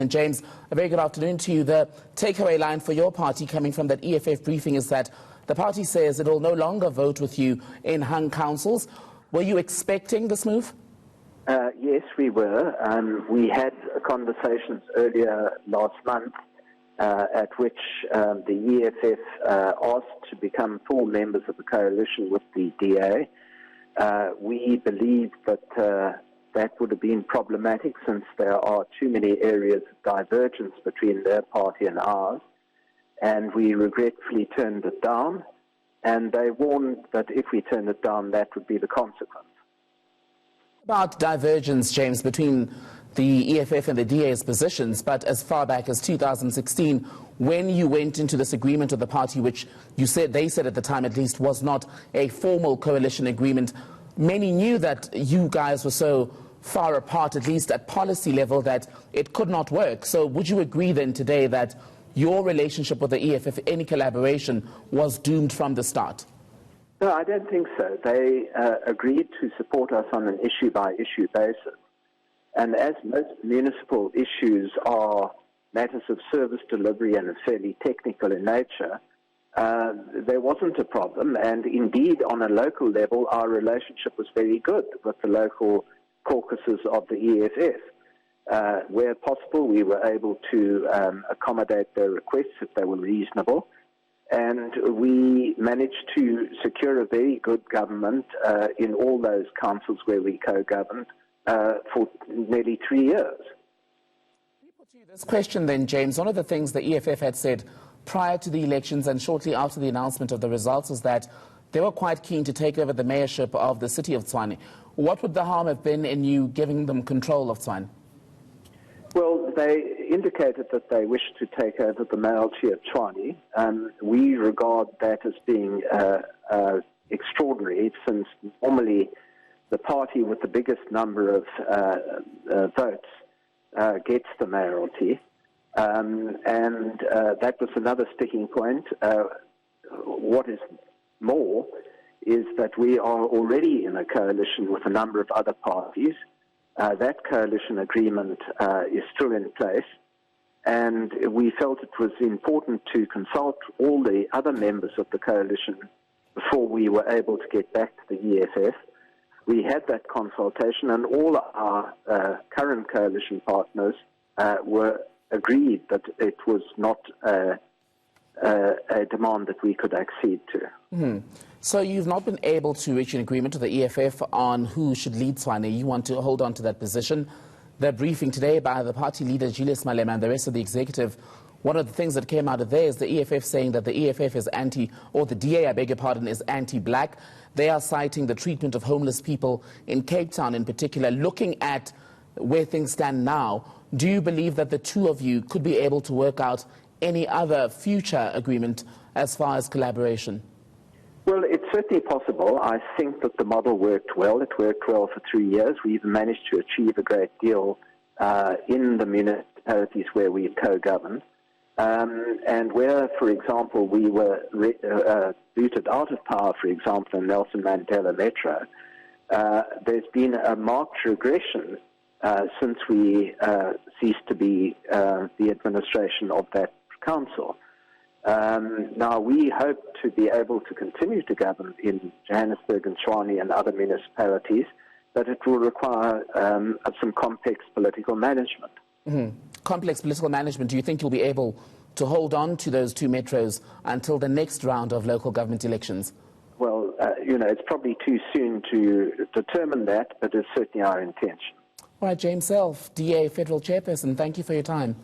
And James, a very good afternoon to you. The takeaway line for your party coming from that EFF briefing is that the party says it will no longer vote with you in hung councils. Were you expecting this move? Yes, we were. We had conversations earlier last month at which the EFF asked to become full members of the coalition with the DA. We believe that that would have been problematic since there are too many areas of divergence between their party and ours, and we regretfully turned it down, and they warned that if we turned it down, that would be the consequence. About divergence, James, between the EFF and the DA's positions, but as far back as 2016, when you went into this agreement with the party, which they said at the time at least was not a formal coalition agreement, many knew that you guys were so far apart, at least at policy level, that it could not work. So would you agree then today that your relationship with the EFF, any collaboration, was doomed from the start? No, I don't think so. They agreed to support us on an issue-by-issue basis. And as most municipal issues are matters of service delivery and are fairly technical in nature, there wasn't a problem. And indeed, on a local level, our relationship was very good with the local caucuses of the EFF. Where possible, we were able to accommodate their requests if they were reasonable. And we managed to secure a very good government in all those councils where we co-governed for nearly 3 years. This question then, James, one of the things the EFF had said prior to the elections and shortly after the announcement of the results is that they were quite keen to take over the mayorship of the city of Tshwane. What would the harm have been in you giving them control of Tshwane? Well, they indicated that they wish to take over the mayoralty of Tshwane. We regard that as being extraordinary, since normally the party with the biggest number of votes gets the mayoralty. And that was another sticking point. What is more is that we are already in a coalition with a number of other parties. That coalition agreement is still in place, and we felt it was important to consult all the other members of the coalition before we were able to get back to the EFF. We had that consultation, and all our current coalition partners were agreed that it was not a demand that we could accede to. Mm-hmm. So you've not been able to reach an agreement with the EFF on who should lead Tshwane. You want to hold on to that position. The briefing today by the party leader Julius Malema and the rest of the executive, one of the things that came out of there is the EFF saying that the EFF is the DA, I beg your pardon, is anti-black. They are citing the treatment of homeless people in Cape Town in particular. Looking at where things stand now, do you believe that the two of you could be able to work out any other future agreement as far as collaboration? Well, it's certainly possible. I think that the model worked well. It worked well for 3 years. We've managed to achieve a great deal in the municipalities where we've co-governed. And where, for example, we were booted out of power, for example, in Nelson Mandela Metro, there's been a marked regression since we ceased to be the administration of that council. Now, we hope to be able to continue to govern in Johannesburg and Tshwane and other municipalities, but it will require some complex political management. Mm-hmm. Complex political management. Do you think you'll be able to hold on to those two metros until the next round of local government elections? Well, it's probably too soon to determine that, but it's certainly our intention. All right, James Self, DA Federal Chairperson, thank you for your time.